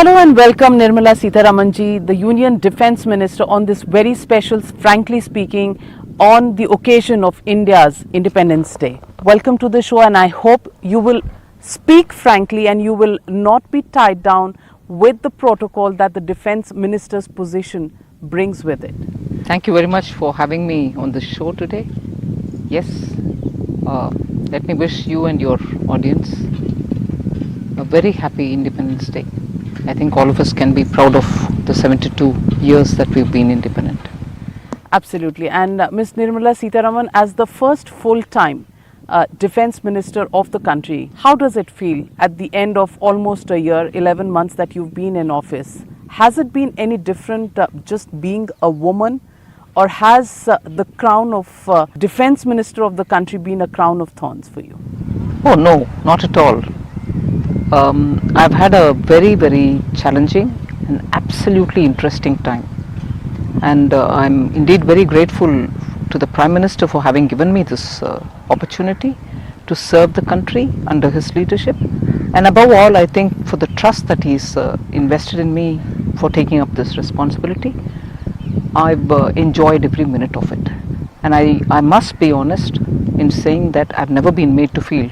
Hello and welcome Nirmala Sitharaman ji, the Union Defence Minister, on this very special, frankly speaking, on the occasion of India's Independence Day. Welcome to the show, and I hope you will speak frankly and you will not be tied down with the protocol that the Defence Minister's position brings with it. Thank you very much for having me on the show today. Yes, let me wish you and your audience a very happy Independence Day. I think all of us can be proud of the 72 years that we've been independent. Absolutely. And Ms. Nirmala Sitharaman, as the first full-time Defence Minister of the country, how does it feel at the end of almost a year, 11 months that you've been in office? Has it been any different just being a woman, or has the crown of Defence Minister of the country been a crown of thorns for you? Oh no, not at all. I've had a very challenging and absolutely interesting time, and I'm indeed very grateful to the Prime Minister for having given me this opportunity to serve the country under his leadership, and above all I think for the trust that he's invested in me for taking up this responsibility. I've enjoyed every minute of it, and I must be honest in saying that I've never been made to feel,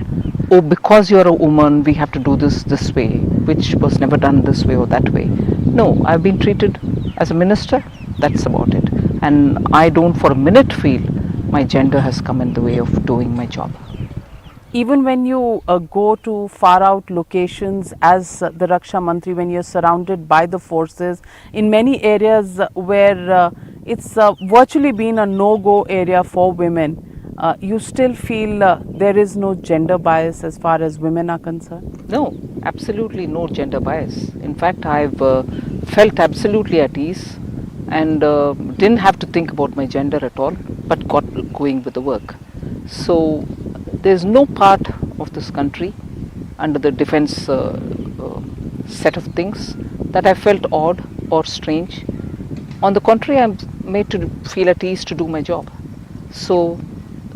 oh, because you're a woman we have to do this way, which was never done this way or that way. No, I've been treated as a minister, that's about it, and I don't for a minute feel my gender has come in the way of doing my job. Even when you go to far out locations as the Raksha Mantri, when you're surrounded by the forces in many areas where it's virtually been a no-go area for women, you still feel there is no gender bias as far as women are concerned? No, absolutely no gender bias. In fact, I've felt absolutely at ease and didn't have to think about my gender at all, but got going with the work. So there's no part of this country under the defense set of things that I felt odd or strange. On the contrary, I'm made to feel at ease to do my job. So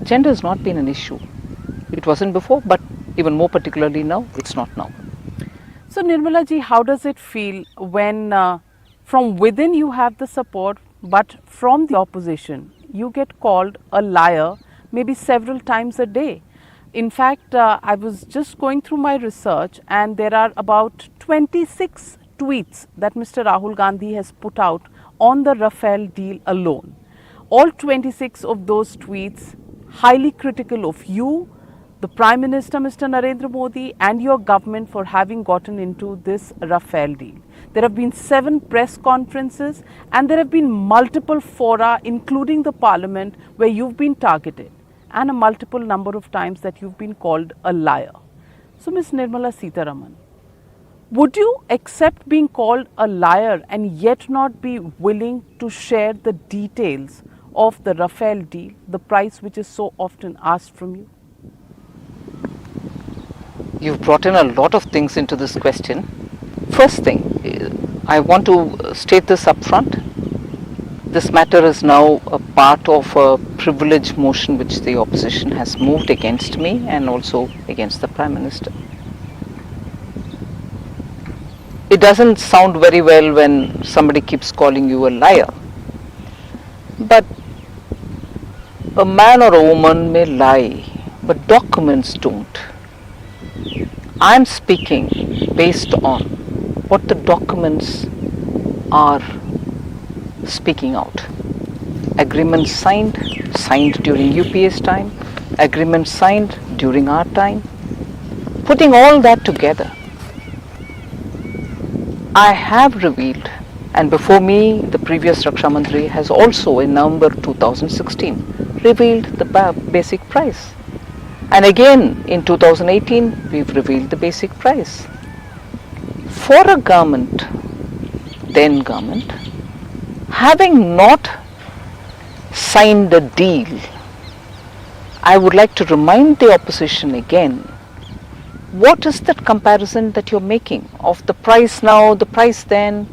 gender has not been an issue. It wasn't before, but even more particularly now, it's not now. So Nirmala ji, how does it feel when from within you have the support, but from the opposition you get called a liar maybe several times a day? In fact, I was just going through my research, and there are about 26 tweets that Mr. Rahul Gandhi has put out on the Rafale deal alone. All 26 of those tweets highly critical of you, the Prime Minister Mr. Narendra Modi, and your government for having gotten into this Rafale deal. There have been 7 press conferences, and there have been multiple fora, including the Parliament, where you've been targeted, and a multiple number of times that you've been called a liar. So Ms. Nirmala Sitharaman, would you accept being called a liar and yet not be willing to share the details of the Rafale deal, the price which is so often asked from you? You've brought in a lot of things into this question. First thing, I want to state this up front. This matter is now a part of a privilege motion which the opposition has moved against me and also against the Prime Minister. It doesn't sound very well when somebody keeps calling you a liar, but a man or a woman may lie, but documents don't. I'm speaking based on what the documents are speaking out. Agreements signed during UPA's time, agreements signed during our time. Putting all that together, I have revealed, and before me the previous Raksha Mantri has also in November 2016 revealed the basic price, and again in 2018 we've revealed the basic price. For a government, then government, having not signed a deal, I would like to remind the opposition again, what is that comparison that you're making of the price now, the price then?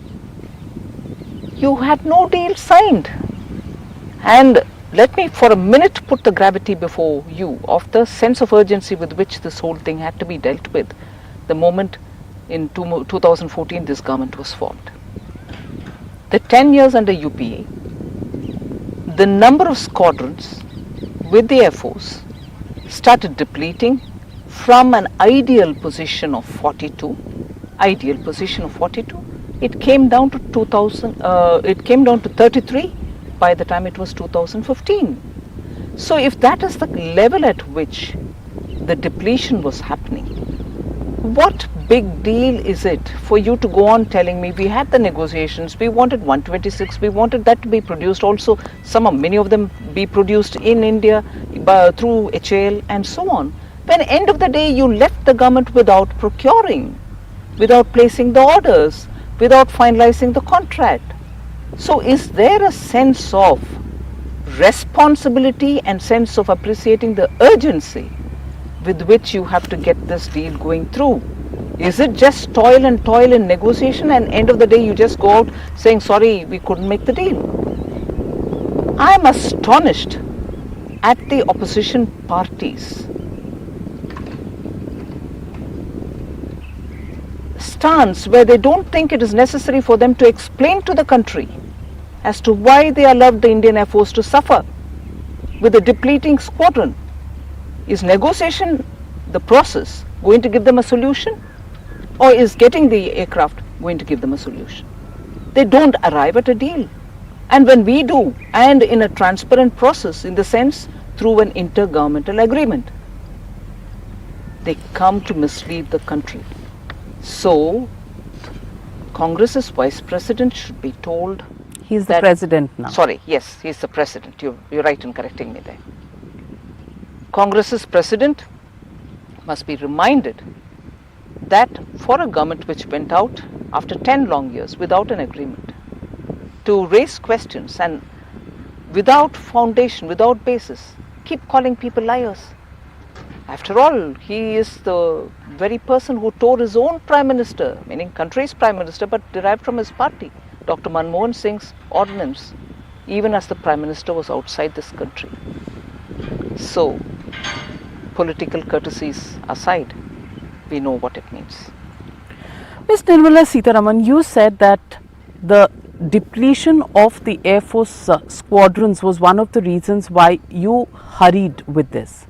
You had no deal signed. And let me for a minute put the gravity before you of the sense of urgency with which this whole thing had to be dealt with the moment in 2014 this government was formed. The 10 years under UPA, the number of squadrons with the Air Force started depleting from an ideal position of 42. It came down to 33 by the time it was 2015. So if that is the level at which the depletion was happening, what big deal is it for you to go on telling me we had the negotiations, we wanted 126, we wanted that to be produced also, many of them be produced in India through HAL and so on. When end of the day you left the government without procuring, without placing the orders, without finalizing the contract. So is there a sense of responsibility and sense of appreciating the urgency with which you have to get this deal going through? Is it just toil and negotiation, and end of the day you just go out saying sorry we couldn't make the deal? I am astonished at the opposition parties' stance where they don't think it is necessary for them to explain to the country as to why they allowed the Indian Air Force to suffer with a depleting squadron. Is negotiation the process going to give them a solution, or is getting the aircraft going to give them a solution? They don't arrive at a deal. And when we do, and in a transparent process, in the sense through an intergovernmental agreement, they come to mislead the country. So Congress's Vice President should be told. He's the president now. Sorry, yes, he's the president. You're right in correcting me there. Congress's president must be reminded that for a government which went out after 10 long years without an agreement to raise questions and without foundation, without basis, keep calling people liars. After all, he is the very person who tore his own prime minister, meaning country's prime minister, but derived from his party, Dr. Manmohan Singh's ordinance, even as the prime minister was outside this country. So, political courtesies aside, we know what it means. Ms. Nirmala Sitharaman, you said that the depletion of the Air Force squadrons was one of the reasons why you hurried with this.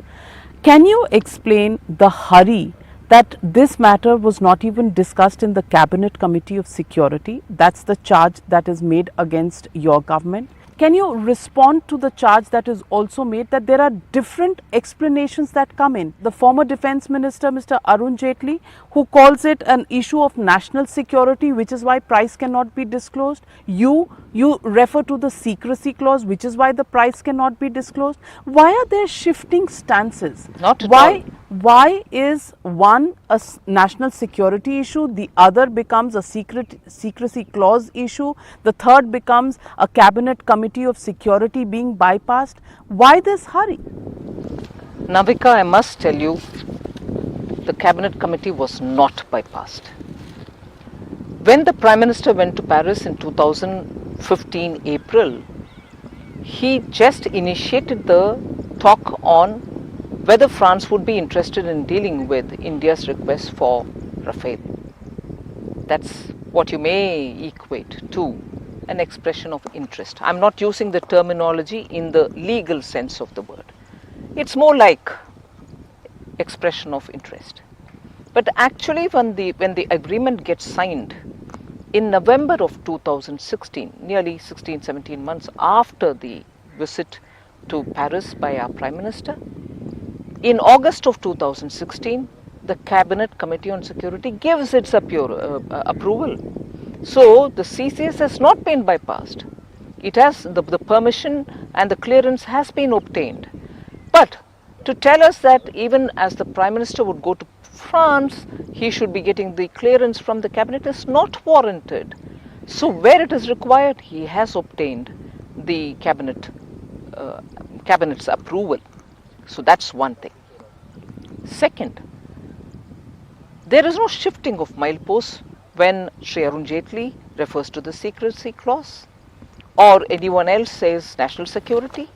Can you explain the hurry that this matter was not even discussed in the Cabinet Committee of Security? That's the charge that is made against your government. Can you respond to the charge that is also made that there are different explanations that come in? The former Defence Minister, Mr. Arun Jaitley, who calls it an issue of national security, which is why price cannot be disclosed. You refer to the secrecy clause, which is why the price cannot be disclosed. Why are there shifting stances? Not at all. Why is one a national security issue, the other becomes a secrecy clause issue, the third becomes a Cabinet Committee of Security being bypassed? Why this hurry? Navika, I must tell you, the Cabinet Committee was not bypassed. When the Prime Minister went to Paris in 2015 April, he just initiated the talk on whether France would be interested in dealing with India's request for Rafale. That's what you may equate to an expression of interest. I'm not using the terminology in the legal sense of the word. It's more like expression of interest. But actually when the agreement gets signed in November of 2016, nearly 16-17 months after the visit to Paris by our Prime Minister, in August of 2016, the Cabinet Committee on Security gives its approval. So the CCS has not been bypassed. It has the permission and the clearance has been obtained. But to tell us that even as the Prime Minister would go to France, he should be getting the clearance from the Cabinet is not warranted. So where it is required, he has obtained the Cabinet's approval. So that's one thing. Second, there is no shifting of mileposts when Shri Arun Jaitley refers to the secrecy clause or anyone else says national security.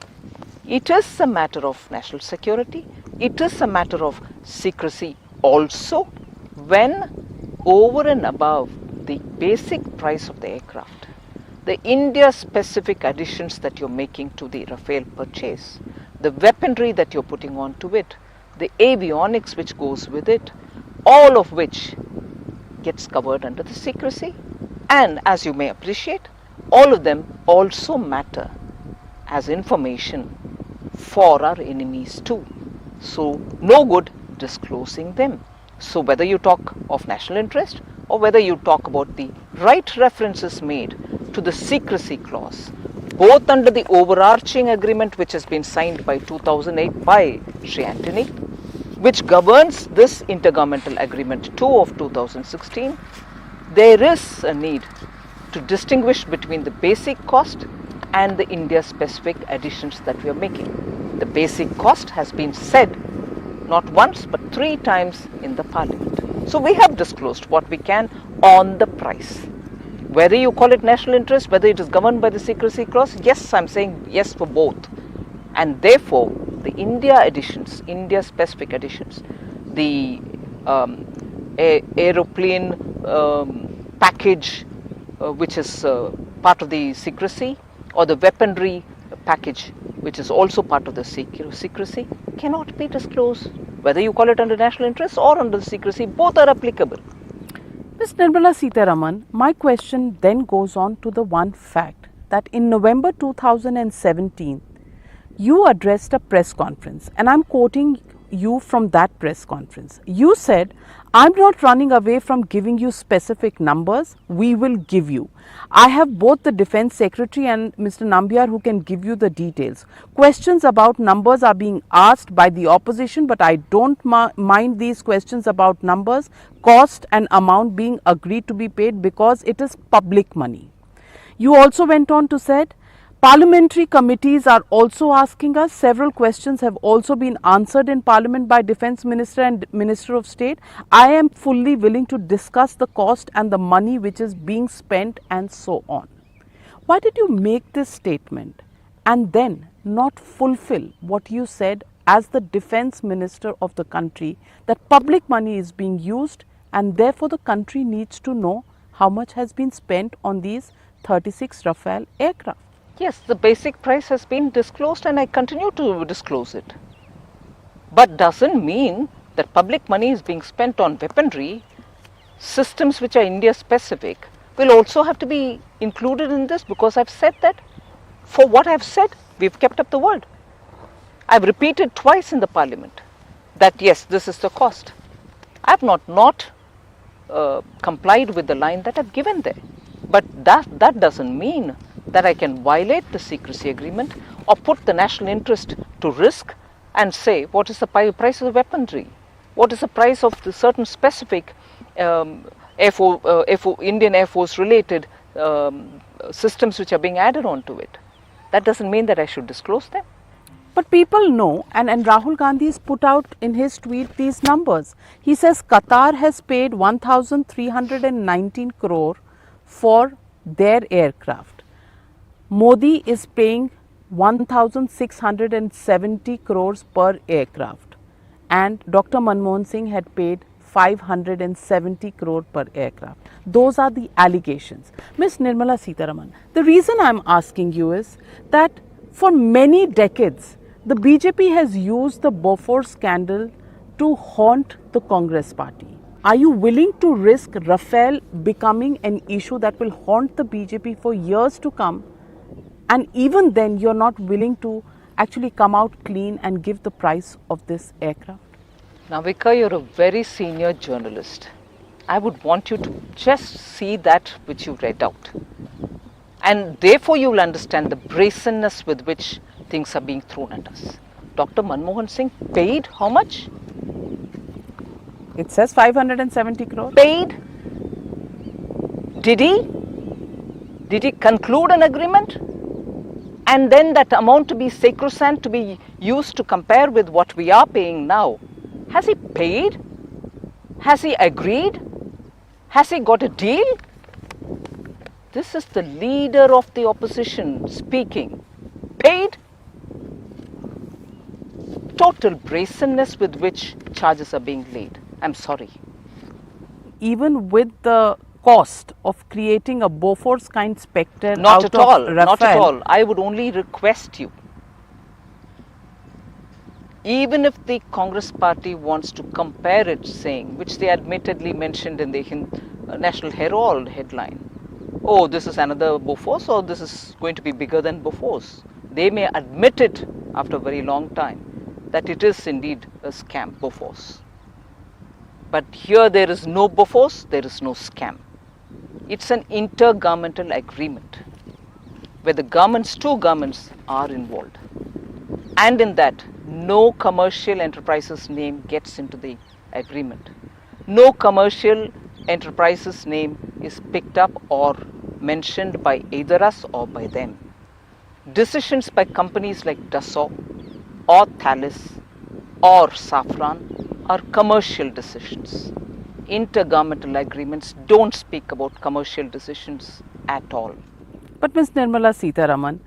It is a matter of national security. It is a matter of secrecy also when over and above the basic price of the aircraft, the India-specific additions that you're making to the Rafale purchase, the weaponry that you're putting onto it, the avionics which goes with it, all of which gets covered under the secrecy. And as you may appreciate, all of them also matter as information for our enemies too. So no good disclosing them. So whether you talk of national interest or whether you talk about the right references made to the secrecy clause, both under the overarching agreement which has been signed by 2008 by Sri Antony, which governs this intergovernmental agreement 2 of 2016, there is a need to distinguish between the basic cost and the India specific additions that we are making. The basic cost has been said not once but 3 times in the parliament. So we have disclosed what we can on the price. Whether you call it national interest, whether it is governed by the secrecy clause, yes, I'm saying yes for both. And therefore, the India additions, India specific additions, the aeroplane package which is part of the secrecy, or the weaponry package which is also part of the secrecy, cannot be disclosed. Whether you call it under national interest or under the secrecy, both are applicable. Ms. Nirmala Sitharaman, my question then goes on to the one fact that in November 2017, you addressed a press conference, and I'm quoting you from that press conference. You said, "I'm not running away from giving you specific numbers, we will give you. I have both the Defence Secretary and Mr. Nambiar who can give you the details. Questions about numbers are being asked by the opposition, but I don't mind these questions about numbers, cost and amount being agreed to be paid because it is public money." You also went on to said, "Parliamentary committees are also asking us. Several questions have also been answered in Parliament by Defence Minister and Minister of State. I am fully willing to discuss the cost and the money which is being spent," and so on. Why did you make this statement and then not fulfill what you said as the Defence Minister of the country, that public money is being used and therefore the country needs to know how much has been spent on these 36 Rafale aircraft? Yes, the basic price has been disclosed and I continue to disclose it. But doesn't mean that public money is being spent on weaponry. Systems which are India specific will also have to be included in this, because I've said that for what I've said, we've kept up the word. I've repeated twice in the parliament that yes, this is the cost. I've not complied with the line that I've given there. But that doesn't mean that I can violate the secrecy agreement or put the national interest to risk and say what is the price of the weaponry, what is the price of the certain specific Indian Air Force related systems which are being added onto it. That doesn't mean that I should disclose them. But people know, and Rahul Gandhi has put out in his tweet these numbers. He says Qatar has paid 1,319 crore for their aircraft. Modi is paying 1,670 crores per aircraft, and Dr. Manmohan Singh had paid 570 crore per aircraft. Those are the allegations. Ms. Nirmala Sitharaman, the reason I am asking you is that for many decades, the BJP has used the Bofors scandal to haunt the Congress party. Are you willing to risk Rafale becoming an issue that will haunt the BJP for years to come? And even then, you're not willing to actually come out clean and give the price of this aircraft? Navika, you're a very senior journalist. I would want you to just see that which you read out. And therefore, you will understand the brazenness with which things are being thrown at us. Dr. Manmohan Singh paid how much? It says 570 crore. Paid? Did he? Did he conclude an agreement? And then that amount to be sacrosanct, to be used to compare with what we are paying now. Has he paid? Has he agreed? Has he got a deal? This is the leader of the opposition speaking. Paid? Total brazenness with which charges are being laid. I'm sorry. even with the cost of creating a Bofors kind spectre Not out at of all, not at Rafale. all. I would only request you, even if the Congress party wants to compare it, saying, which they admittedly mentioned in the National Herald headline, oh, this is another Bofors, or this is going to be bigger than Bofors. They may admit it after a very long time that it is indeed a scam, Bofors. But here there is no Bofors, there is no scam. It's an intergovernmental agreement where the governments, two governments are involved. And in that, no commercial enterprise's name gets into the agreement. No commercial enterprise's name is picked up or mentioned by either us or by them. Decisions by companies like Dassault or Thales or Safran are commercial decisions. Intergovernmental agreements don't speak about commercial decisions at all. But Ms. Nirmala Sitharaman,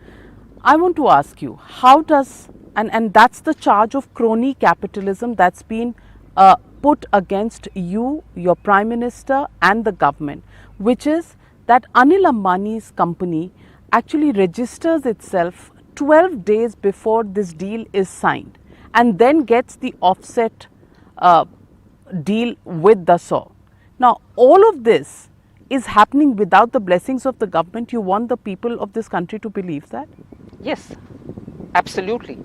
I want to ask you, how does, and that's the charge of crony capitalism that's been put against you, your Prime Minister and the government, which is that Anil Ambani's company actually registers itself 12 days before this deal is signed and then gets the offset deal with Dassault. Now, all of this is happening without the blessings of the government. You want the people of this country to believe that? Yes, absolutely.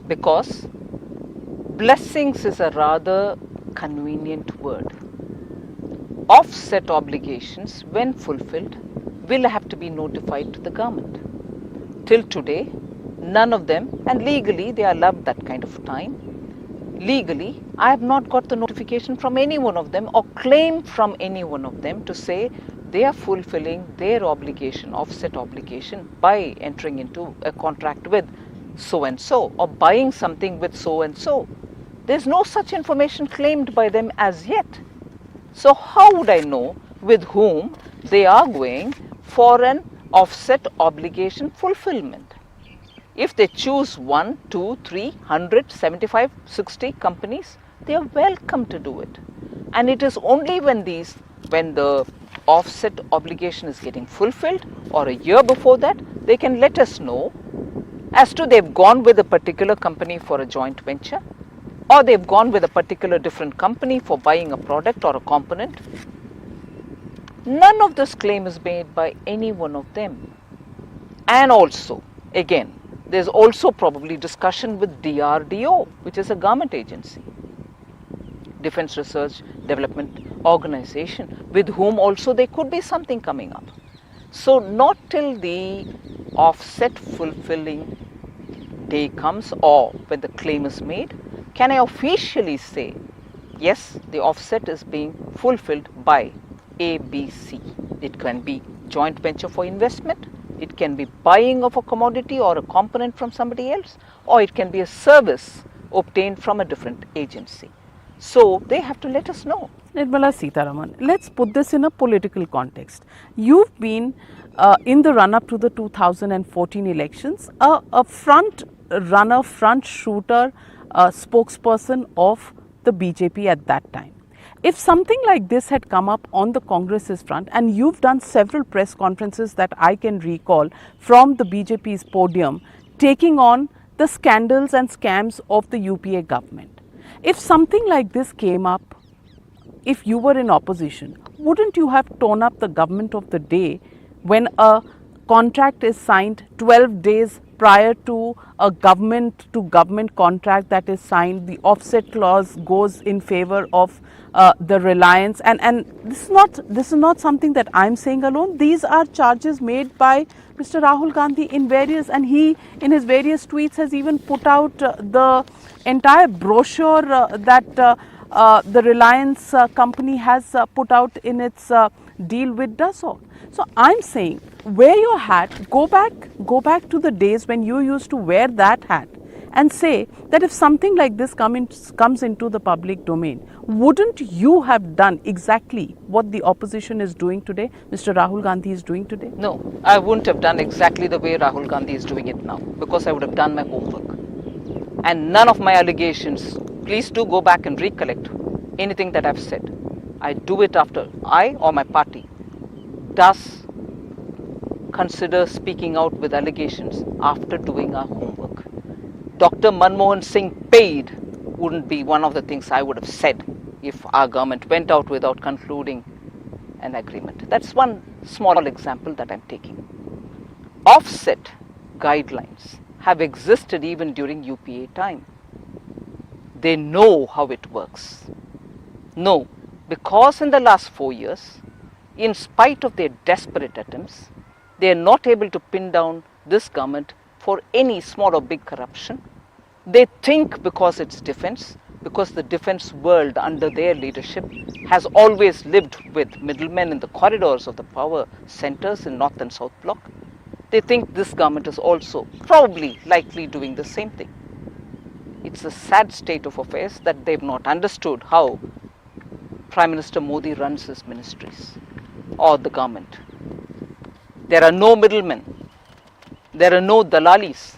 Because blessings is a rather convenient word. Offset obligations, when fulfilled, will have to be notified to the government. Till today, none of them, and legally they are allowed that kind of time. Legally, I have not got the notification from any one of them or claim from any one of them to say they are fulfilling their obligation, offset obligation, by entering into a contract with so and so or buying something with so and so. There's no such information claimed by them as yet. So how would I know with whom they are going for an offset obligation fulfillment? If they choose 1, 2, 3, 100, 75, 60 companies, they are welcome to do it. And it is only when the offset obligation is getting fulfilled or a year before that, they can let us know as to they've gone with a particular company for a joint venture, or they've gone with a particular different company for buying a product or a component. None of this claim is made by any one of them. And also, again, there's also probably discussion with DRDO, which is a government agency, Defense Research Development Organization, with whom also there could be something coming up. So not till the offset fulfilling day comes or when the claim is made, can I officially say, yes, the offset is being fulfilled by ABC. It can be joint venture for investment, it can be buying of a commodity or a component from somebody else, or it can be a service obtained from a different agency. So they have to let us know. Nirmala Sitharaman, let's put this in a political context. You've been in the run up to the 2014 elections a front runner, front shooter spokesperson of the BJP at that time. If something like this had come up on the Congress's front, and you've done several press conferences that I can recall from the BJP's podium, taking on the scandals and scams of the UPA government. If something like this came up, if you were in opposition, wouldn't you have torn up the government of the day when a contract is signed 12 days prior to a government to government contract that is signed? The offset clause goes in favor of the Reliance, and this is not something that I'm saying alone. These are charges made by Mr. Rahul Gandhi in various, and he in his various tweets has even put out the entire brochure that the Reliance company has put out in its deal with Dassault. So I'm saying, wear your hat, go back to the days when you used to wear that hat and say that if something like this comes into the public domain, wouldn't you have done exactly what the opposition is doing today, Mr. Rahul Gandhi is doing today? No, I wouldn't have done exactly the way Rahul Gandhi is doing it now, because I would have done my homework. And none of my allegations, please do go back and recollect anything that I've said. I do it after I or my party does consider speaking out with allegations after doing our homework. Dr. Manmohan Singh paid wouldn't be one of the things I would have said if our government went out without concluding an agreement. That's one small example that I'm taking. Offset guidelines have existed even during UPA time. They know how it works. No, because in the last 4 years, in spite of their desperate attempts, they are not able to pin down this government for any small or big corruption. They think because it's defense, because the defense world under their leadership has always lived with middlemen in the corridors of the power centers in North and South Bloc. They think this government is also probably likely doing the same thing. It's a sad state of affairs that they've not understood how Prime Minister Modi runs his ministries or the government. There are no middlemen, there are no dalalis,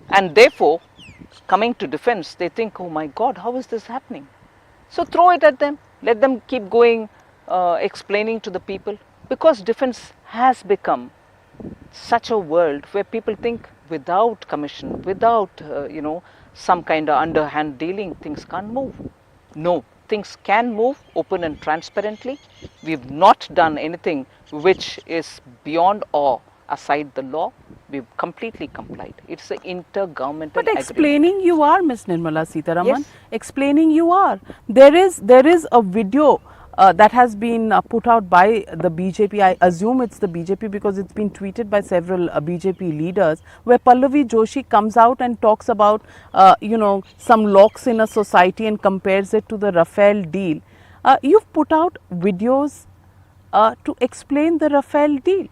and therefore, coming to defense, they think, oh my God, how is this happening? So throw it at them, let them keep going, explaining to the people, because defense has become such a world where people think without commission, without some kind of underhand dealing, things can't move. No, things can move open and transparently. We've not done anything which is beyond or aside the law. We've completely complied. It's an intergovernmental But agreement. explaining you are, Ms. Nirmala Sitharaman. Yes. Explaining you are. There is a video that has been put out by the BJP. I assume it's the BJP because it's been tweeted by several BJP leaders, where Pallavi Joshi comes out and talks about some locks in a society and compares it to the Rafale deal. You've put out videos to explain the Rafale deal.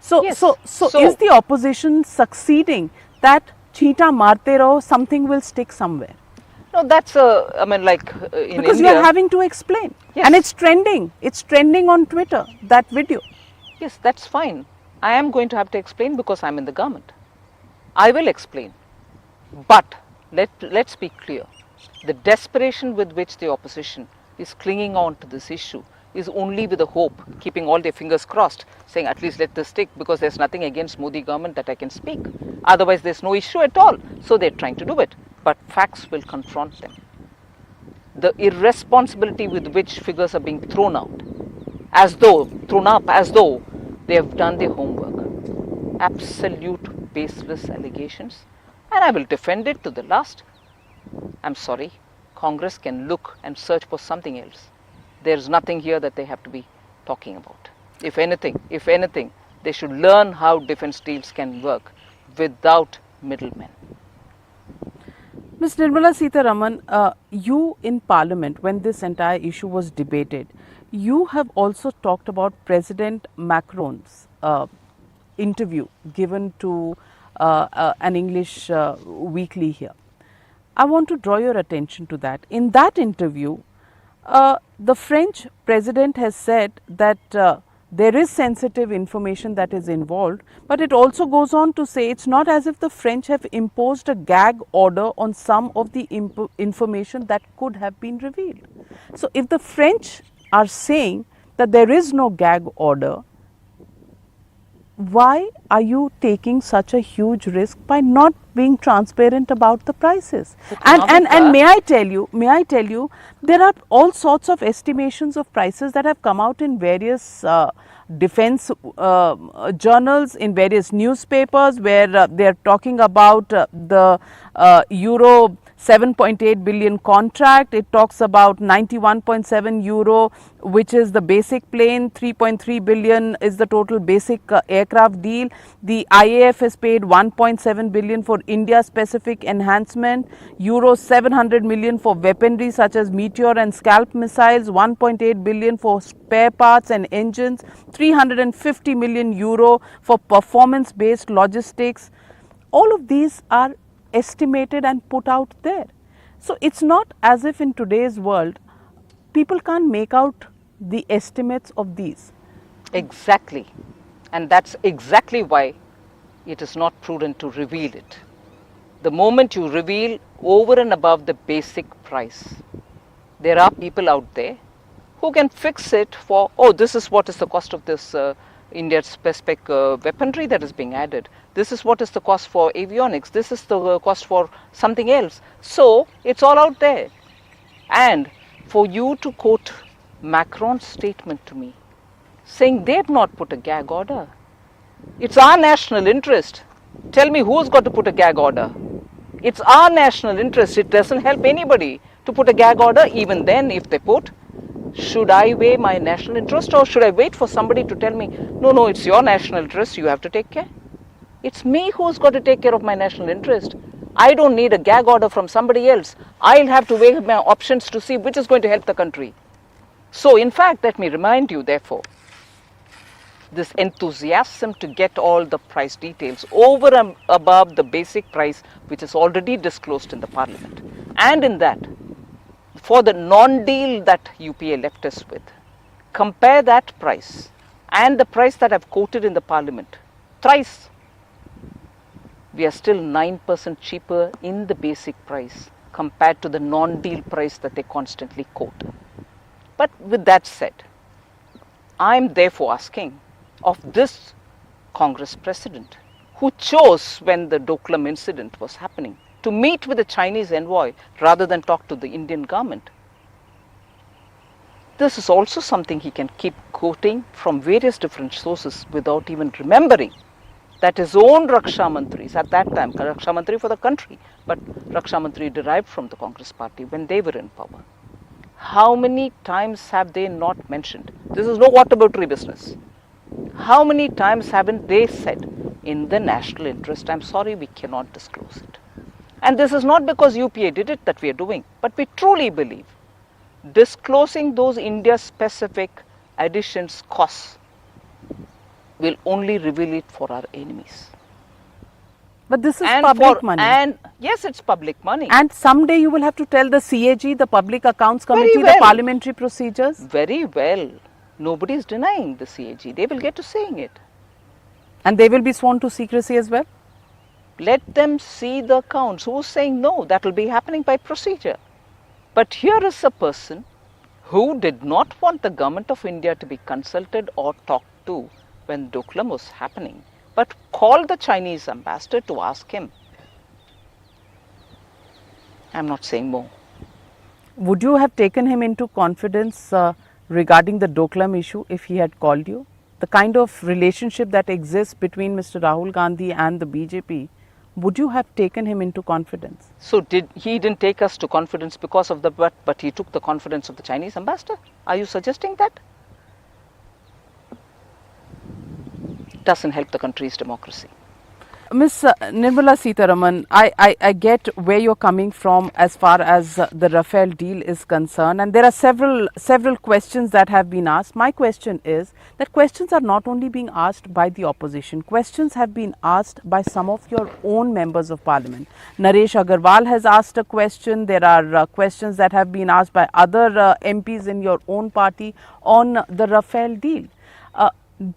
So, Yes. so is the opposition succeeding that cheetah marte raho, something will stick somewhere? No, that's in Because India. you are having to explain. Yes. And it's trending. It's trending on Twitter, that video. Yes, that's fine. I am going to have to explain because I'm in the government. I will explain. But let's be clear. The desperation with which the opposition is clinging on to this issue is only with the hope, keeping all their fingers crossed, saying at least let this stick because there's nothing against Modi government that I can speak. Otherwise there's no issue at all. So they're trying to do it. But facts will confront them. The irresponsibility with which figures are being thrown up as though they have done their homework. Absolute baseless allegations. And I will defend it to the last. I'm sorry, Congress can look and search for something else. There is nothing here that they have to be talking about. If anything, they should learn how defense deals can work without middlemen. Ms. Nirmala Sitharaman, you in Parliament, when this entire issue was debated, you have also talked about President Macron's interview given to an English weekly here. I want to draw your attention to that. In that interview, the French president has said that there is sensitive information that is involved, but it also goes on to say it's not as if the French have imposed a gag order on some of the information that could have been revealed. So, if the French are saying that there is no gag order, why are you taking such a huge risk by not being transparent about the prices? And may I tell you, there are all sorts of estimations of prices that have come out in various defense journals, in various newspapers, where they are talking about the euro 7.8 billion contract. It talks about 91.7 euro, which is the basic plane. 3.3 billion is the total basic aircraft deal. The IAF has paid 1.7 billion for India specific enhancement, euro 700 million for weaponry such as Meteor and Scalp missiles, 1.8 billion for spare parts and engines, 350 million euro for performance based logistics. All of these are estimated and put out there. So, it's not as if in today's world people can't make out the estimates of these. Exactly. And that's exactly why it is not prudent to reveal it. The moment you reveal over and above the basic price, there are people out there who can fix it for, oh, this is what is the cost of this India specific weaponry that is being added. This is what is the cost for avionics. This is the cost for something else. So it's all out there. And for you to quote Macron's statement to me, saying they've not put a gag order. It's our national interest. Tell me who's got to put a gag order? It's our national interest. It doesn't help anybody to put a gag order. Even then, if they put, should I weigh my national interest, or should I wait for somebody to tell me, no, no, it's your national interest, you have to take care? It's me who's got to take care of my national interest. I don't need a gag order from somebody else. I'll have to weigh my options to see which is going to help the country. So in fact, let me remind you, therefore, this enthusiasm to get all the price details over and above the basic price which is already disclosed in the parliament. And in that, for the non-deal that UPA left us with, compare that price and the price that I've quoted in the parliament, thrice. We are still 9% cheaper in the basic price compared to the non-deal price that they constantly quote. But with that said, I am therefore asking of this Congress president, who chose, when the Doklam incident was happening, to meet with the Chinese envoy rather than talk to the Indian government. This is also something he can keep quoting from various different sources without even remembering that his own Raksha Mantris at that time, Raksha Mantri for the country, but Raksha Mantri derived from the Congress party when they were in power. How many times have they not mentioned? This is no waterboardary business. How many times haven't they said, in the national interest, I'm sorry, we cannot disclose it. And this is not because UPA did it that we are doing, but we truly believe disclosing those India-specific additions costs will only reveal it for our enemies. But this is public money. And yes, it's public money. And someday you will have to tell the CAG, the Public Accounts Committee, the parliamentary procedures. Very well. Nobody is denying the CAG. They will get to saying it. And they will be sworn to secrecy as well? Let them see the accounts. Who's saying no? That will be happening by procedure. But here is a person who did not want the government of India to be consulted or talked to when Doklam was happening, but called the Chinese ambassador to ask him. I'm not saying more. Would you have taken him into confidence regarding the Doklam issue if he had called you? The kind of relationship that exists between Mr. Rahul Gandhi and the BJP, would you have taken him into confidence? So he didn't take us to confidence because of the but he took the confidence of the Chinese ambassador? Are you suggesting that? Doesn't help the country's democracy. Ms. Nirmala Sitharaman, I get where you're coming from as far as the Rafale deal is concerned, and there are several questions that have been asked. My question is that questions are not only being asked by the opposition, questions have been asked by some of your own members of parliament. Naresh Agarwal has asked a question. There are questions that have been asked by other MPs in your own party on the Rafale deal.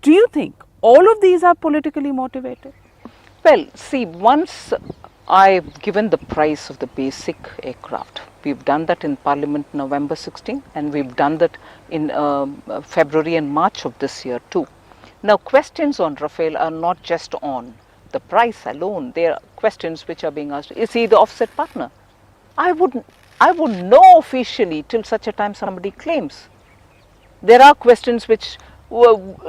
Do you think all of these are politically motivated? Well, see, once I've given the price of the basic aircraft, we've done that in Parliament November 16, and we've done that in February and March of this year too. Now, questions on Rafale are not just on the price alone. There are questions which are being asked. Is he the offset partner? I wouldn't know officially till such a time somebody claims. There are questions which,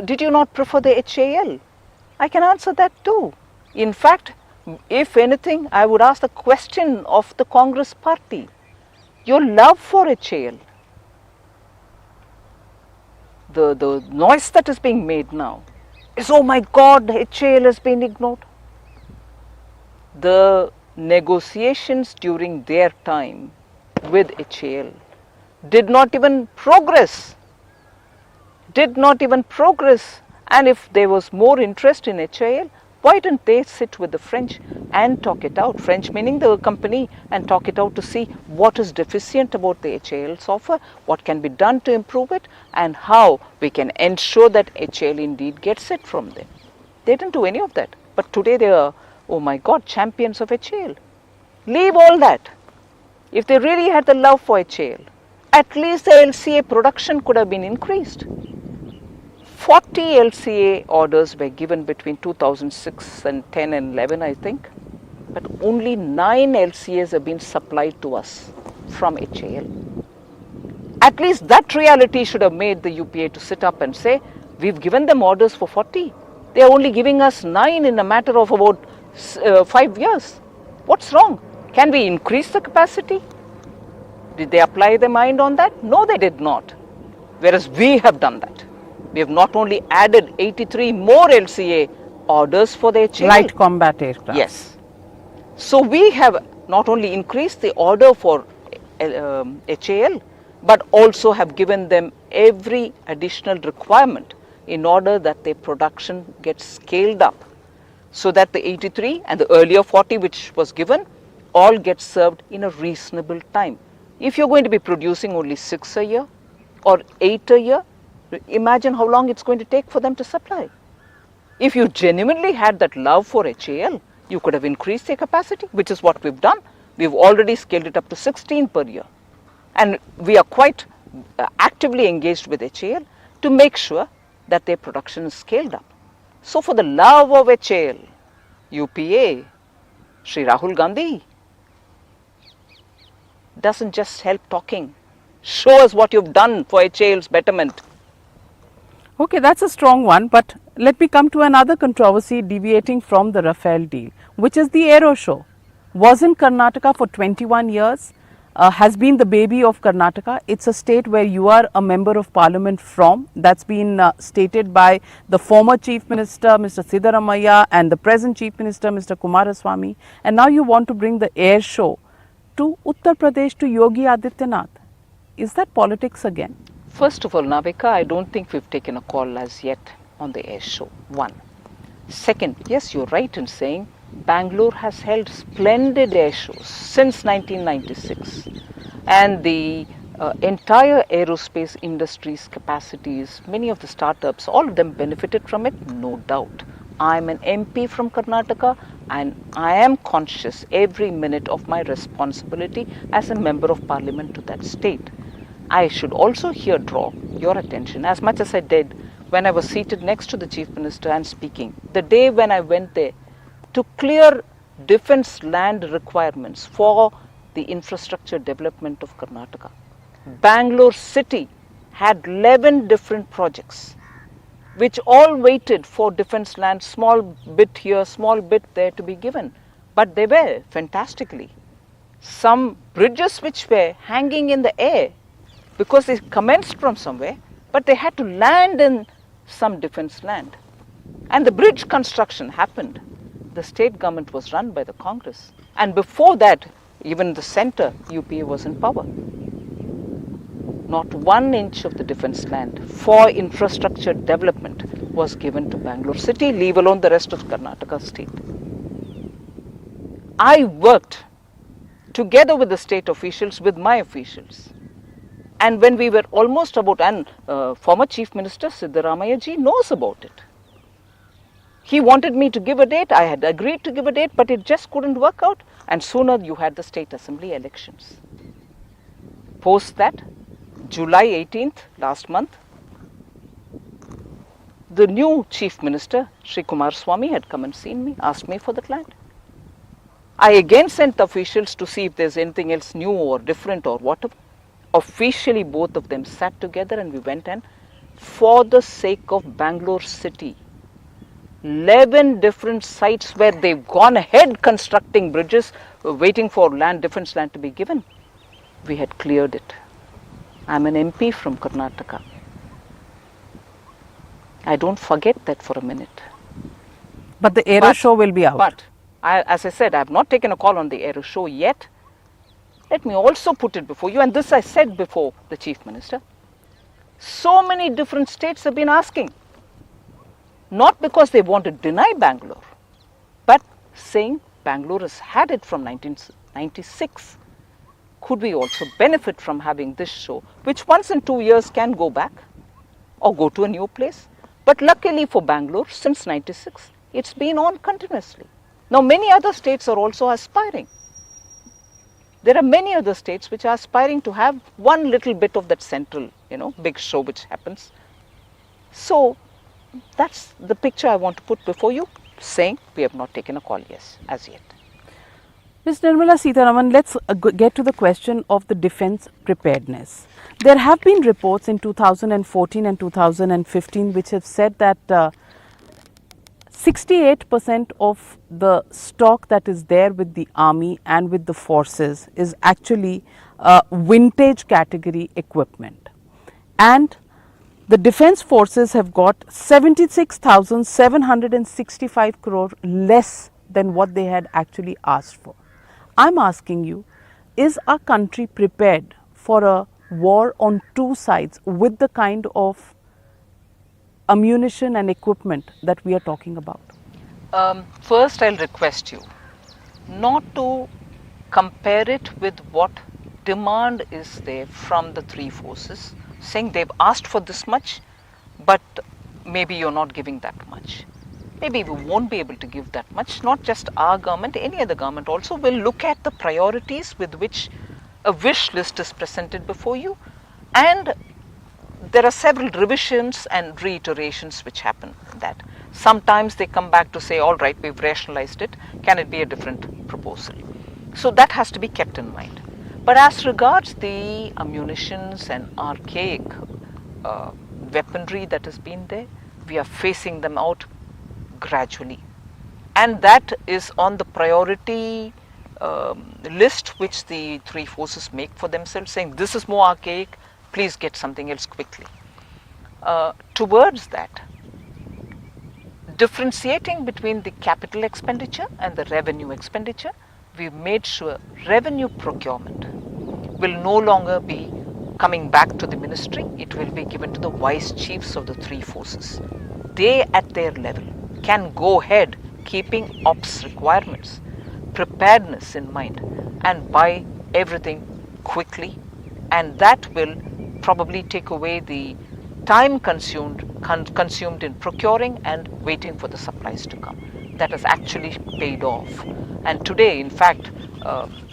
did you not prefer the HAL? I can answer that too. In fact, if anything, I would ask the question of the Congress party. Your love for HAL, the noise that is being made now is, oh my God, HAL has been ignored. The negotiations during their time with HAL did not even progress. And if there was more interest in HAL, why didn't they sit with the French and talk it out? French meaning the company, and talk it out to see what is deficient about the HAL's offer, what can be done to improve it, and how we can ensure that HAL indeed gets it from them. They didn't do any of that. But today they are, oh my God, champions of HAL. Leave all that. If they really had the love for HAL at least the LCA production could have been increased. 40 LCA orders were given between 2006 and 10 and 11, I think, but only 9 LCAs have been supplied to us from HAL. At least that reality should have made the UPA to sit up and say, we've given them orders for 40. They are only giving us 9 in a matter of about 5 years. What's wrong? Can we increase the capacity? Did they apply their mind on that? No, they did not. Whereas we have done that. We have not only added 83 more LCA orders for the HAL. Light combat aircraft. Yes. So we have not only increased the order for HAL, but also have given them every additional requirement in order that their production gets scaled up, so that the 83 and the earlier 40 which was given all get served in a reasonable time. If you're going to be producing only 6 a year or 8 a year, imagine how long it's going to take for them to supply. If you genuinely had that love for HAL, you could have increased their capacity, which is what we've done. We've already scaled it up to 16 per year. And we are quite actively engaged with HAL to make sure that their production is scaled up. So for the love of HAL, UPA, Shri Rahul Gandhi doesn't just help talking. Show us what you've done for HAL's betterment. Okay, that's a strong one, but let me come to another controversy deviating from the Rafale deal, which is the Aero Show. Was in Karnataka for 21 years, has been the baby of Karnataka. It's a state where you are a member of parliament from. That's been stated by the former Chief Minister, Mr. Sitharaman, and the present Chief Minister, Mr. Kumaraswamy. And now you want to bring the Air Show to Uttar Pradesh, to Yogi Adityanath. Is that politics again? First of all, Navika, I don't think we've taken a call as yet on the Air Show. One. Second, yes, you're right in saying Bangalore has held splendid air shows since 1996, and the entire aerospace industry's capacities, many of the startups, all of them benefited from it, no doubt. I'm an MP from Karnataka, and I am conscious every minute of my responsibility as a member of parliament to that state. I should also here draw your attention, as much as I did when I was seated next to the Chief Minister and speaking, the day when I went there to clear defence land requirements for the infrastructure development of Karnataka. Bangalore city had 11 different projects which all waited for defence land, small bit here, small bit there to be given. But they were fantastically. Some bridges which were hanging in the air because they commenced from somewhere, but they had to land in some defence land. And the bridge construction happened. The state government was run by the Congress. And before that, even the centre, UPA was in power. Not 1 inch of the defence land for infrastructure development was given to Bangalore city, leave alone the rest of Karnataka state. I worked together with the state officials, with my officials. And when we were almost about, and former Chief Minister Siddaramaiah ji knows about it. He wanted me to give a date, I had agreed to give a date, but it just couldn't work out. And sooner you had the state assembly elections. Post that, July 18th, last month, the new Chief Minister, Shri Kumaraswamy, had come and seen me, asked me for the land. I again sent officials to see if there's anything else new or different or whatever. Officially, both of them sat together and we went, and for the sake of Bangalore city, 11 different sites where they've gone ahead constructing bridges, waiting for land, defence land to be given. We had cleared it. I'm an MP from Karnataka. I don't forget that for a minute. But the Aero Show will be out. But, as I said, I have not taken a call on the Aero Show yet. Let me also put it before you, and this I said before the Chief Minister. So many different states have been asking. Not because they want to deny Bangalore, but saying Bangalore has had it from 1996. Could we also benefit from having this show, which once in 2 years can go back or go to a new place? But luckily for Bangalore, since 96, it's been on continuously. Now many other states are also aspiring. There are many other states which are aspiring to have one little bit of that central, big show which happens. So that's the picture I want to put before you, saying we have not taken a call as yet. Ms. Nirmala Sitharaman, let's get to the question of the defence preparedness. There have been reports in 2014 and 2015 which have said that 68% of the stock that is there with the army and with the forces is actually vintage category equipment. And the defence forces have got 76,765 crore less than what they had actually asked for. I'm asking you, is our country prepared for a war on two sides with the kind of ammunition and equipment that we are talking about? First, I'll request you not to compare it with what demand is there from the three forces, saying they've asked for this much, but maybe you're not giving that much. Maybe we won't be able to give that much. Not just our government, any other government also will look at the priorities with which a wish list is presented before you, and there are several revisions and reiterations which happen in that. Sometimes they come back to say, all right, we've rationalized it, can it be a different proposal? So that has to be kept in mind. But as regards the ammunitions and archaic weaponry that has been there, we are phasing them out gradually, and that is on the priority list which the three forces make for themselves, saying this is more archaic, please get something else quickly. Towards that, differentiating between the capital expenditure and the revenue expenditure, we've made sure revenue procurement will no longer be coming back to the ministry, it will be given to the vice chiefs of the three forces. They at their level can go ahead keeping ops requirements, preparedness in mind, and buy everything quickly, and that will probably take away the time consumed in procuring and waiting for the supplies to come. That has actually paid off, and today in fact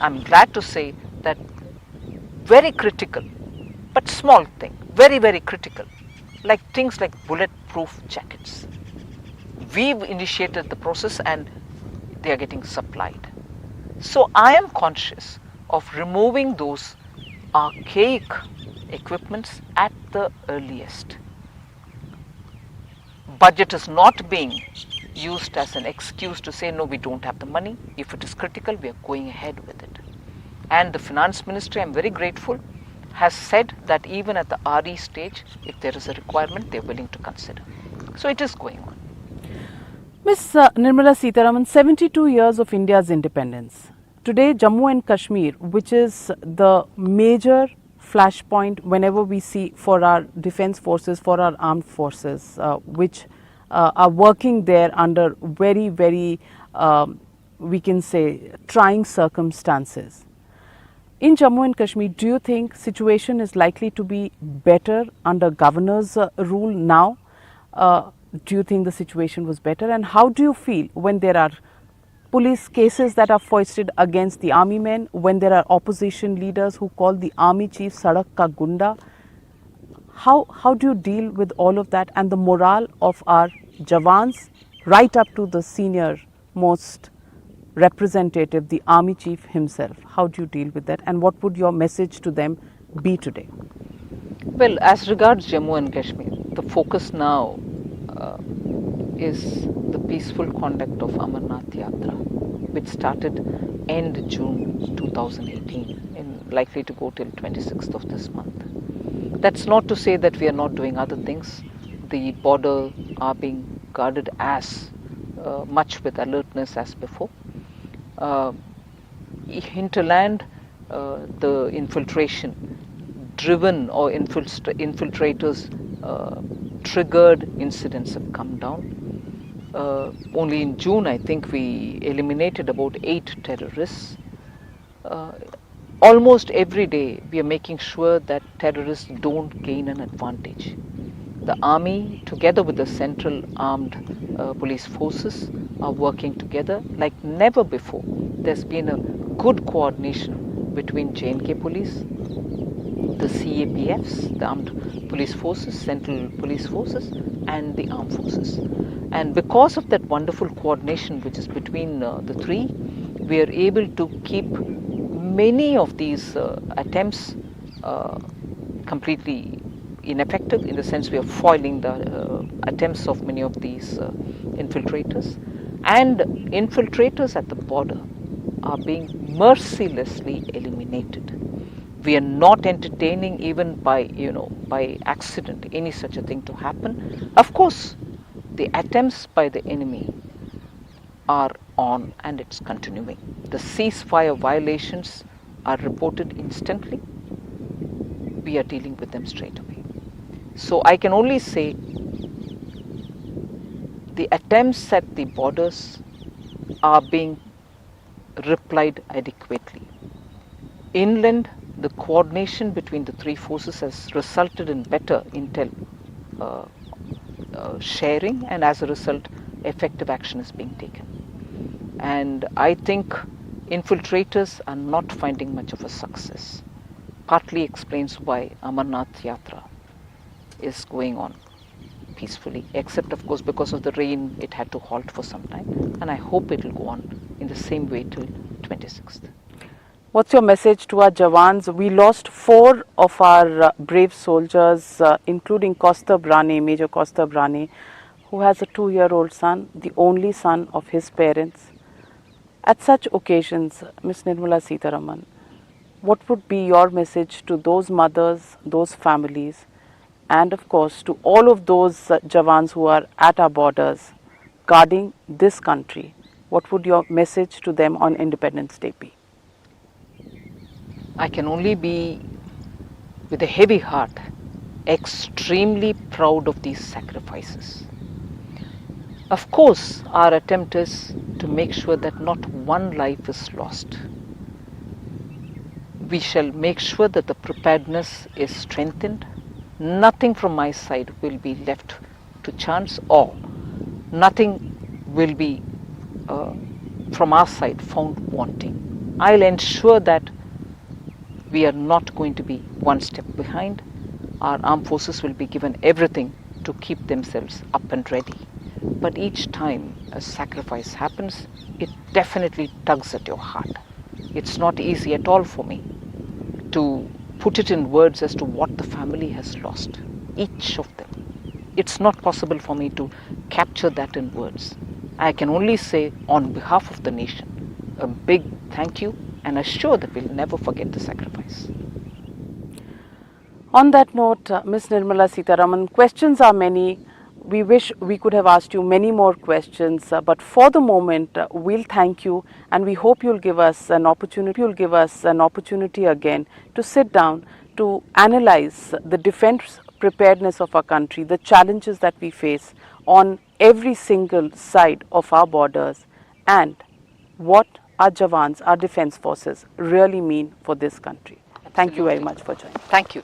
I'm glad to say that very critical but small thing, very very critical, like things like bulletproof jackets, we've initiated the process and they are getting supplied. So I am conscious of removing those archaic equipments at the earliest. Budget is not being used as an excuse to say no, we don't have the money. If it is critical, we are going ahead with it. And the finance ministry, I am very grateful, has said that even at the RE stage, if there is a requirement, they are willing to consider. So it is going on. Ms. Nirmala Sitharaman, 72 years of India's independence. Today, Jammu and Kashmir, which is the major flashpoint whenever we see for our defense forces, for our armed forces, which are working there under very, very, we can say, trying circumstances. In Jammu and Kashmir, do you think situation is likely to be better under governor's rule now? Do you think the situation was better? And how do you feel when there are police cases that are foisted against the army men, when there are opposition leaders who call the army chief Sadak Ka Gunda? How do you deal with all of that and the morale of our Jawans right up to the senior most representative, the army chief himself? How do you deal with that, and what would your message to them be today? Well, as regards Jammu and Kashmir, the focus now is the peaceful conduct of Amarnath Yatra, which started end June 2018 and likely to go till 26th of this month. That's not to say that we are not doing other things. The border are being guarded as much with alertness as before. Hinterland, the infiltration driven or infiltrators triggered incidents have come down. Only in June, I think we eliminated about 8 terrorists. Almost every day, we are making sure that terrorists don't gain an advantage. The army, together with the central armed police forces, are working together like never before. There's been a good coordination between J&K police, the CAPFs, the Armed Police Forces, Central Police Forces, and the Armed Forces. And because of that wonderful coordination which is between the three, we are able to keep many of these attempts completely ineffective, in the sense we are foiling the attempts of many of these infiltrators. And infiltrators at the border are being mercilessly eliminated. We are not entertaining, even by accident, any such a thing to happen. Of course, the attempts by the enemy are on and it's continuing. The ceasefire violations are reported instantly. We are dealing with them straight away. So I can only say the attempts at the borders are being replied adequately. Inland, the coordination between the three forces has resulted in better intel sharing, and as a result, effective action is being taken. And I think infiltrators are not finding much of a success. Partly explains why Amarnath Yatra is going on peacefully, except of course because of the rain it had to halt for some time, and I hope it will go on in the same way till 26th. What's your message to our Jawans? We lost 4 of our brave soldiers, including Costa Brane, Major Costa Brane, who has a 2-year-old son, the only son of his parents. At such occasions, Ms. Nirmala Sitharaman, what would be your message to those mothers, those families, and of course to all of those Jawans who are at our borders guarding this country? What would your message to them on Independence Day be? I can only be, with a heavy heart, extremely proud of these sacrifices. Of course, our attempt is to make sure that not one life is lost. We shall make sure that the preparedness is strengthened. Nothing from my side will be left to chance, or nothing will be from our side found wanting. I'll ensure that we are not going to be one step behind. Our armed forces will be given everything to keep themselves up and ready. But each time a sacrifice happens, it definitely tugs at your heart. It's not easy at all for me to put it in words as to what the family has lost, each of them. It's not possible for me to capture that in words. I can only say, on behalf of the nation, a big thank you, and assure that we'll never forget the sacrifice. On that note, Ms. Nirmala Sitharaman, questions are many. We wish we could have asked you many more questions, but for the moment, we'll thank you, and we hope you'll give us an opportunity. Again to sit down to analyze the defense preparedness of our country, the challenges that we face on every single side of our borders, and what our Jawans, our defense forces really mean for this country. Thank you very much for joining. Thank you.